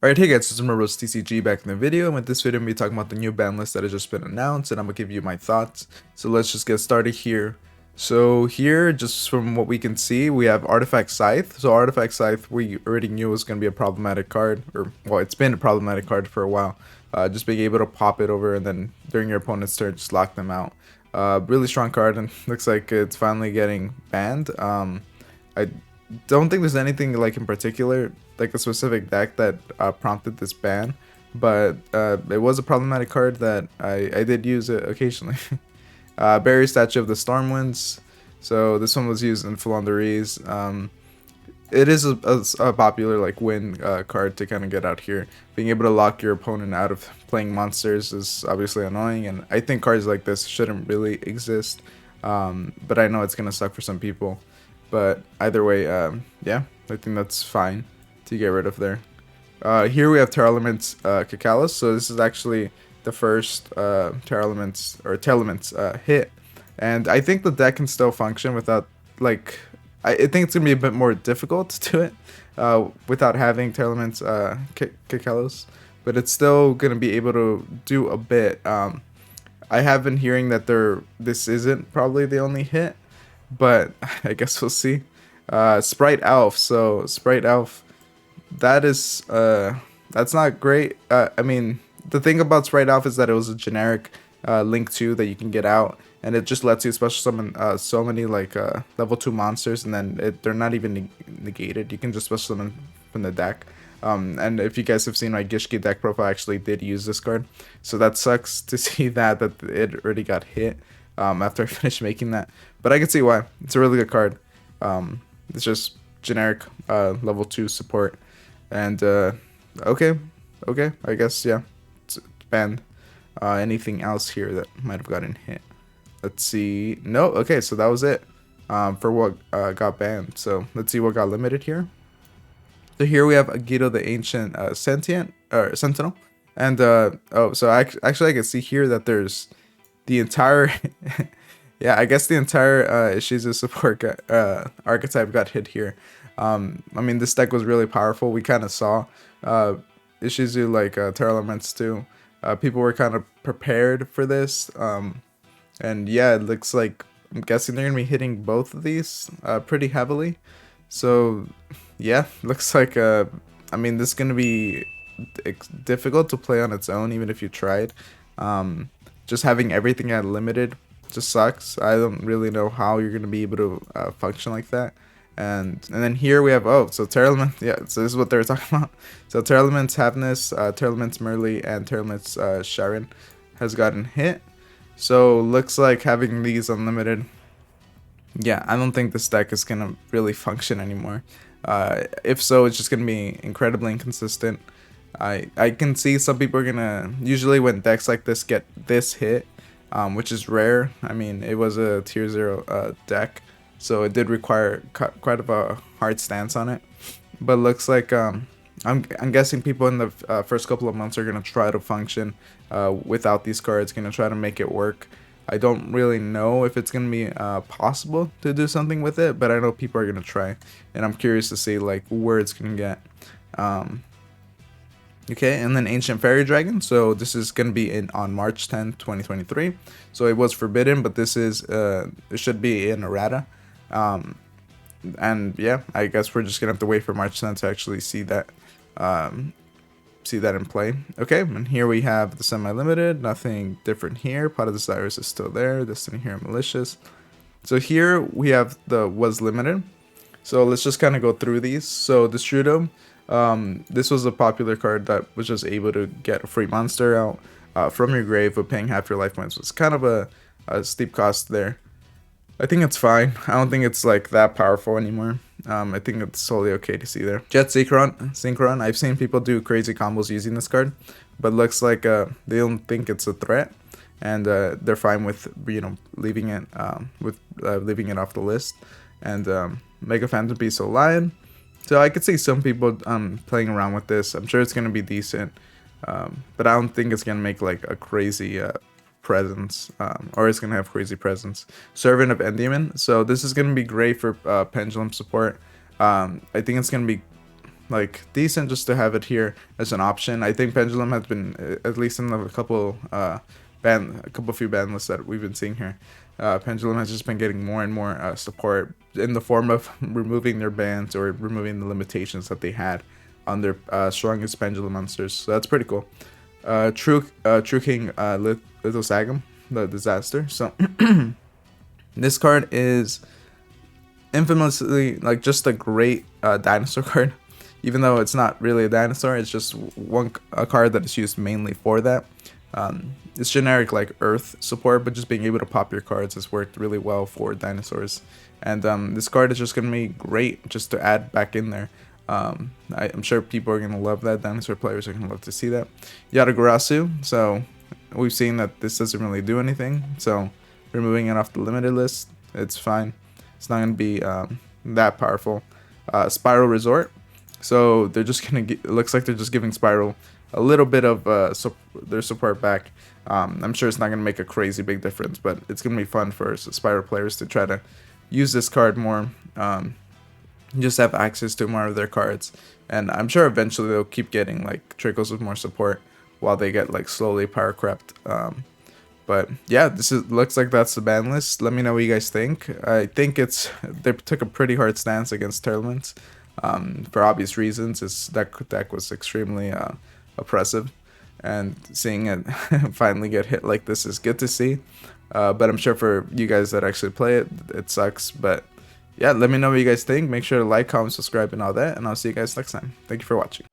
Alright, hey guys, it's Rose TCG back in the video, and with this video I'm going to be talking about the new ban list that has just been announced, and I'm going to give you my thoughts. So let's just get started here. So here, just from what we can see, we have Artifact Scythe. So Artifact Scythe, we already knew was going to be a problematic card, or, well, it's been a problematic card for a while. Just being able to pop it over and then during your opponent's turn, just lock them out. Really strong card, and looks like it's finally getting banned. I don't think there's anything like in particular, like a specific deck that prompted this ban, but it was a problematic card that I did use it occasionally. Barrier Statue of the Stormwinds. So this one was used in Flandres. It is a popular like win card to kind of get out here. Being able to lock your opponent out of playing monsters is obviously annoying, and I think cards like this shouldn't really exist. But I know it's gonna suck for some people. But either way, yeah, I think that's fine to get rid of there. Here we have TEARLAMENTS Cacalus. So this is actually the first TEARLAMENTS hit. And I think the deck can still function without, like, I think it's going to be a bit more difficult to do it without having TEARLAMENTS Cacalus. But it's still going to be able to do a bit. I have been hearing that this isn't probably the only hit, but I guess we'll see. Sprite Elf. So Sprite Elf, that is that's not great. I mean, the thing about Sprite Elf is that it was a generic Link 2 that you can get out, and it just lets you special summon so many like level 2 monsters, and then they're not even negated. You can just special summon from the deck. And if you guys have seen my Yugioh deck profile, I actually did use this card, so that sucks to see that it already got hit after I finished making that. But I can see why. It's a really good card. It's just generic level 2 support. And okay, I guess, yeah, it's banned. Anything else here that might have gotten hit? Let's see. No, okay, so that was it for what got banned. So let's see what got limited here. So here we have Yugioh the Ancient Sentinel. And oh, so actually I can see here that there's the entire yeah, I guess the entire Ishizu support archetype got hit here. I mean, this deck was really powerful. We kind of saw Ishizu like TEARLAMENTS too. People were kind of prepared for this. And yeah, it looks like, I'm guessing they're going to be hitting both of these pretty heavily. So yeah, looks like, I mean, this is going to be difficult to play on its own, even if you tried. Just having everything at limited just sucks. I don't really know how you're going to be able to function like that. And then here we have, oh, so TEARLAMENTS, yeah, so this is what they were talking about. So TEARLAMENTS Havness, TEARLAMENTS Merly, and TEARLAMENTS Sharon has gotten hit. So looks like having these unlimited, yeah, I don't think this deck is going to really function anymore. If so, it's just going to be incredibly inconsistent. I can see some people are going to, usually when decks like this get this hit, which is rare. I mean, it was a tier 0 deck, so it did require quite of a hard stance on it. But looks like I'm guessing people in the first couple of months are gonna try to function without these cards, gonna try to make it work. I don't really know if it's gonna be possible to do something with it, but I know people are gonna try, and I'm curious to see like where it's gonna get. Okay, and then Ancient Fairy Dragon. So this is going to be on March 10th, 2023. So it was forbidden, but this is, it should be in errata. And yeah, I guess we're just going to have to wait for March 10th to actually see that in play. Okay, and here we have the semi-limited. Nothing different here. Pot of Desires is still there. Destiny Hero Malicious. So here we have the was limited. So let's just kind of go through these. So the Strudo, this was a popular card that was just able to get a free monster out from your grave with paying half your life points. It's kind of a steep cost there. I think it's fine. I don't think it's like that powerful anymore. I think it's totally okay to see there. Jet Synchron. I've seen people do crazy combos using this card, but looks like they don't think it's a threat, and they're fine with, you know, leaving it leaving it off the list. And Mega Phantom Beast Lion. So I could see some people playing around with this. I'm sure it's gonna be decent, but I don't think it's gonna make like a crazy presence, or it's gonna have crazy presence. Servant of Endymion. So this is gonna be great for pendulum support. I think it's gonna be like decent just to have it here as an option. I think Pendulum has been, at least in a couple few ban lists that we've been seeing here, Pendulum has just been getting more and more support in the form of removing their bans or removing the limitations that they had on their strongest Pendulum monsters. So that's pretty cool. True King Little Sagum, the Disaster. So this card is infamously like just a great dinosaur card. Even though it's not really a dinosaur, it's just a card that is used mainly for that. It's generic like Earth support, but just being able to pop your cards has worked really well for dinosaurs. And this card is just going to be great just to add back in there. I'm sure people are going to love that. Dinosaur players are going to love to see that. Yatagarasu, so we've seen that this doesn't really do anything. So removing it off the limited list, it's fine. It's not going to be that powerful. Spiral Resort. So they're just gonna it looks like they're just giving Spiral a little bit of their support back. I'm sure it's not gonna make a crazy big difference, but it's gonna be fun for Spiral players to try to use this card more. Just have access to more of their cards, and I'm sure eventually they'll keep getting like trickles of more support while they get like slowly power crept. But yeah, looks like that's the ban list. Let me know what you guys think. I think they took a pretty hard stance against Tearlaments. For obvious reasons, that deck was extremely oppressive, and seeing it finally get hit like this is good to see. But I'm sure for you guys that actually play it, it sucks. But yeah, let me know what you guys think. Make sure to like, comment, subscribe, and all that, and I'll see you guys next time. Thank you for watching.